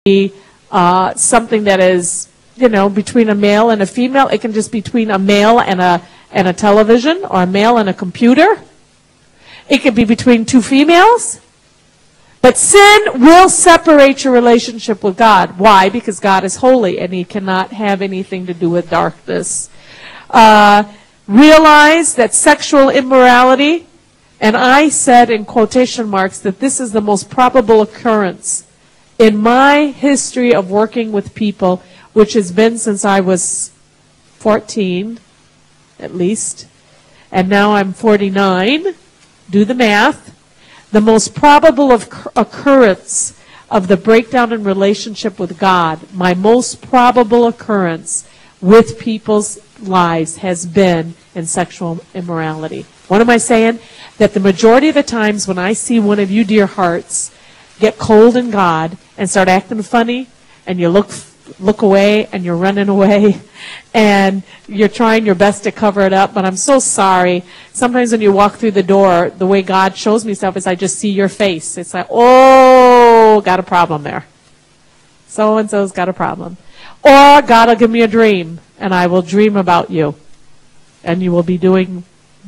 be something that is, between a male and a female. It can just be between a male and a television, or a male and a computer. It could be between two females. But sin will separate your relationship with God. Why? Because God is holy and he cannot have anything to do with darkness. Realize that sexual immorality, and I said in quotation marks that this is the most probable occurrence in my history of working with people, which has been since I was 14, at least, and now I'm 49. Do the math. The most probable occurrence of the breakdown in relationship with God, my most probable occurrence with people's lives has been in sexual immorality. What am I saying? That the majority of the times when I see one of you dear hearts get cold in God and start acting funny, and you look away and you're running away and you're trying your best to cover it up, but I'm so sorry. Sometimes when you walk through the door, the way God shows me stuff is I just see your face. It's like, oh, got a problem there. So-and-so's got a problem. Or God will give me a dream and I will dream about you and you will be doing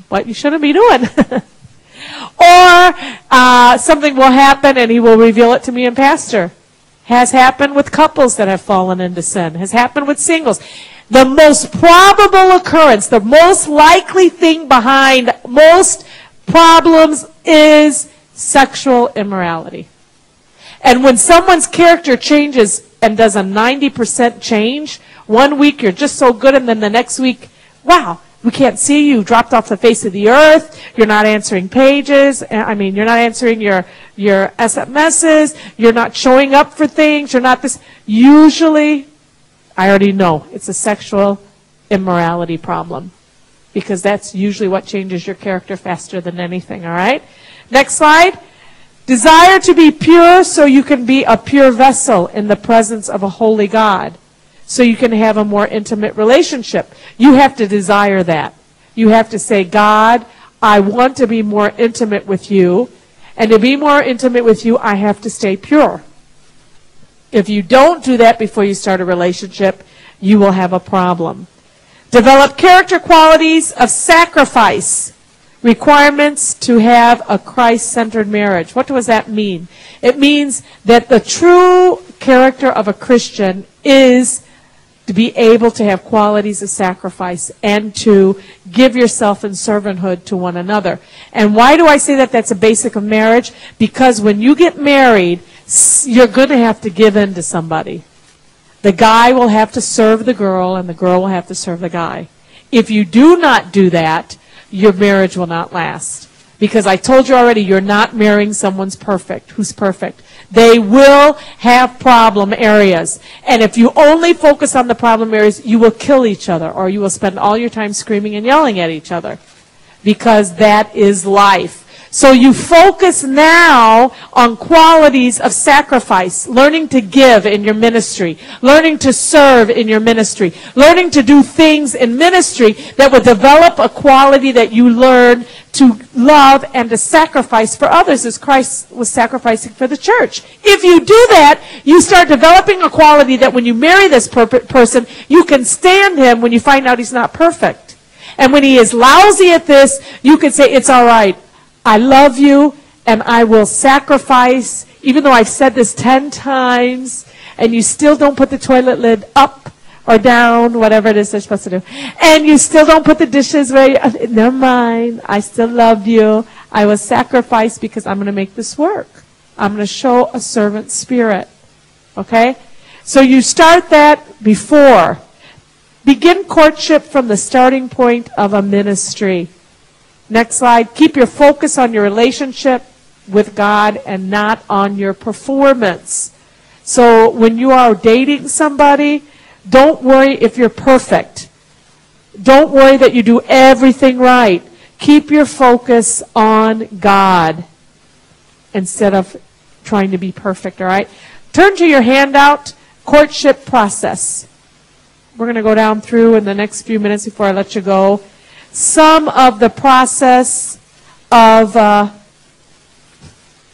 what you shouldn't be doing. Or something will happen and he will reveal it to me in pastor. Has happened with couples that have fallen into sin. Has happened with singles. The most probable occurrence, the most likely thing behind most problems is sexual immorality. And when someone's character changes and does a 90% change, one week you're just so good and then the next week, wow, we can't see you, dropped off the face of the earth, you're not answering pages, you're not answering your SMSs, you're not showing up for things, you're not this. Usually, I already know, it's a sexual immorality problem. Because that's usually what changes your character faster than anything, all right? Next slide. Desire to be pure so you can be a pure vessel in the presence of a holy God. So you can have a more intimate relationship. You have to desire that. You have to say, God, I want to be more intimate with you. And to be more intimate with you, I have to stay pure. If you don't do that before you start a relationship, you will have a problem. Develop character qualities of sacrifice. Requirements to have a Christ-centered marriage. What does that mean? It means that the true character of a Christian is to be able to have qualities of sacrifice and to give yourself in servanthood to one another. And why do I say that that's a basic of marriage? Because when you get married, you're going to have to give in to somebody. The guy will have to serve the girl and the girl will have to serve the guy. If you do not do that, your marriage will not last. Because I told you already, you're not marrying someone's perfect, who's perfect. They will have problem areas. And if you only focus on the problem areas, you will kill each other, or you will spend all your time screaming and yelling at each other. Because that is life. So you focus now on qualities of sacrifice, learning to give in your ministry, learning to serve in your ministry, learning to do things in ministry that will develop a quality that you learn to love and to sacrifice for others as Christ was sacrificing for the church. If you do that, you start developing a quality that when you marry this person, you can stand him when you find out he's not perfect. And when he is lousy at this, you can say, it's all right. I love you, and I will sacrifice, even though I've said this 10 times, and you still don't put the toilet lid up or down, whatever it is they're supposed to do, and you still don't put the dishes where never mind, I still love you. I will sacrifice because I'm going to make this work. I'm going to show a servant spirit. Okay? So you start that before. Begin courtship from the starting point of a ministry. Next slide. Keep your focus on your relationship with God and not on your performance. So when you are dating somebody, don't worry if you're perfect. Don't worry that you do everything right. Keep your focus on God instead of trying to be perfect, all right? Turn to your handout, courtship process. We're going to go down through in the next few minutes before I let you go. Some of the process of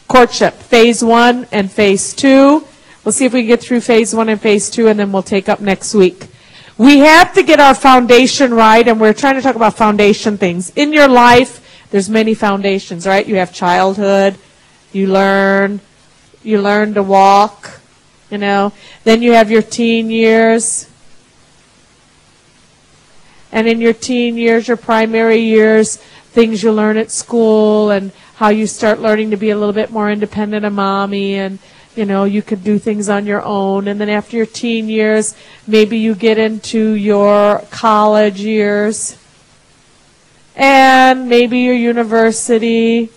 courtship, phase 1 and phase 2. We'll see if we can get through phase 1 and phase 2, and then we'll take up next week. We have to get our foundation right, and we're trying to talk about foundation things. In your life, there's many foundations, right? You have childhood, you learn to walk, Then you have your teen years. And in your teen years, your primary years, things you learn at school and how you start learning to be a little bit more independent of mommy, and you could do things on your own. And then after your teen years, maybe you get into your college years and maybe your university,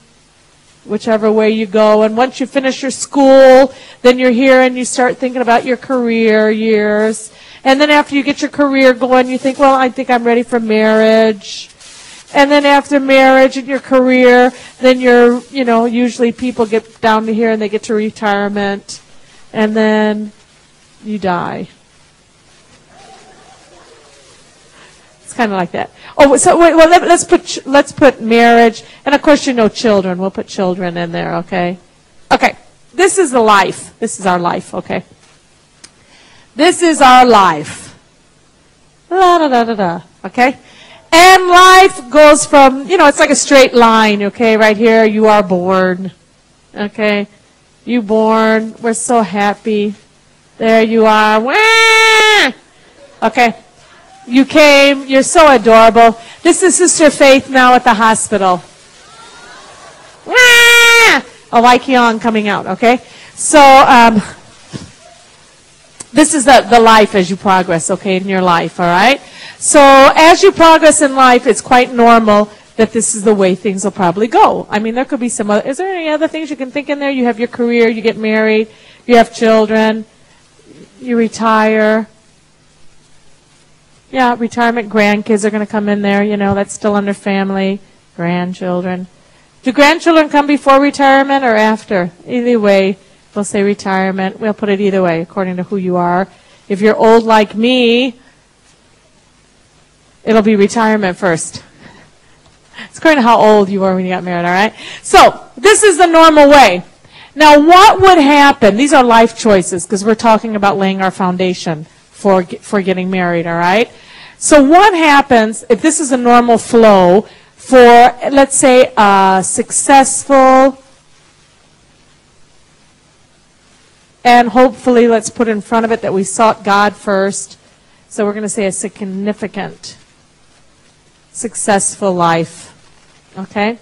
whichever way you go. And once you finish your school, then you're here and you start thinking about your career years. And then after you get your career going, you think, well, I think I'm ready for marriage. And then after marriage and your career, then usually people get down to here and they get to retirement. And then you die. It's kind of like that. Oh, so wait, well, let's put marriage, and of course children. We'll put children in there, okay? Okay, this is the life. This is our life, okay? This is our life. Okay? And life goes from, it's like a straight line, okay? Right here, you are born. Okay? You born. We're so happy. There you are. Wah! Okay? You came. You're so adorable. This is Sister Faith now at the hospital. Wah! Oh, Wai Kiong coming out, okay? So, this is the life as you progress, okay, in your life, all right? So as you progress in life, it's quite normal that this is the way things will probably go. I mean, there could be some other, is there any other things you can think in there? You have your career, you get married, you have children, you retire. Yeah, retirement, grandkids are going to come in there, that's still under family, grandchildren. Do grandchildren come before retirement or after? Either way. We'll say retirement. We'll put it either way, according to who you are. If you're old like me, it'll be retirement first. It's according to how old you were when you got married, all right? So, this is the normal way. Now, what would happen? These are life choices, because we're talking about laying our foundation for getting married, all right? So, what happens if this is a normal flow for, let's say, a successful, and hopefully, let's put in front of it that we sought God first. So we're going to say a significant, successful life. Okay?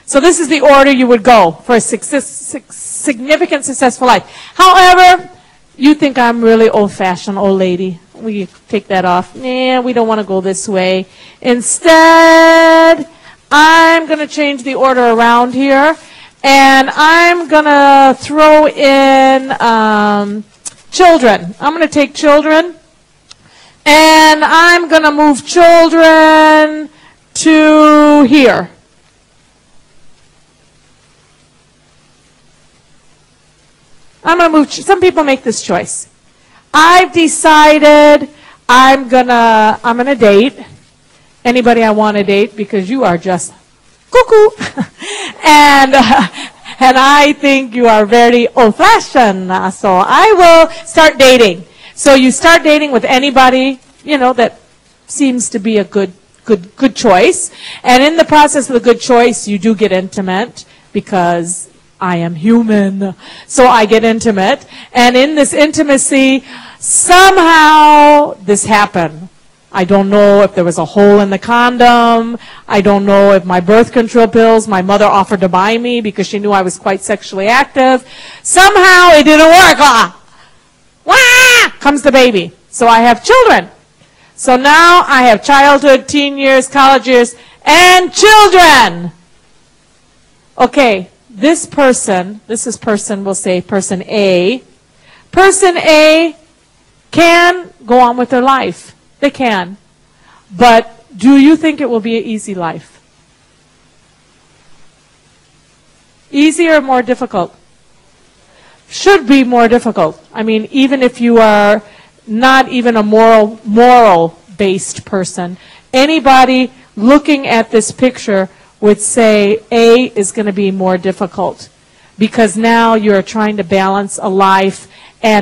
So this is the order you would go for a significant, successful life. However, you think I'm really old-fashioned, old lady. We take that off. Nah, we don't want to go this way. Instead, I'm going to change the order around here. And I'm going to throw in children. I'm going to take children, and I'm going to move children to here. I'm going to move. Some people make this choice. I've decided I'm gonna date anybody I want to date, because you are just cuckoo. And I think you are very old-fashioned, so I will start dating. So you start dating with anybody, that seems to be a good choice. And in the process of the good choice, you do get intimate, because I am human. So I get intimate. And in this intimacy, somehow this happened. I don't know if there was a hole in the condom. I don't know if my birth control pills my mother offered to buy me because she knew I was quite sexually active. Somehow it didn't work. Wah! Comes the baby. So I have children. So now I have childhood, teen years, college years, and children. Okay, this is person, we'll say person A. Person A can go on with their life. They can. But do you think it will be an easy life? Easy or more difficult? Should be more difficult. I mean, even if you are not even a moral-based person, anybody looking at this picture would say A is going to be more difficult, because now you're trying to balance a life and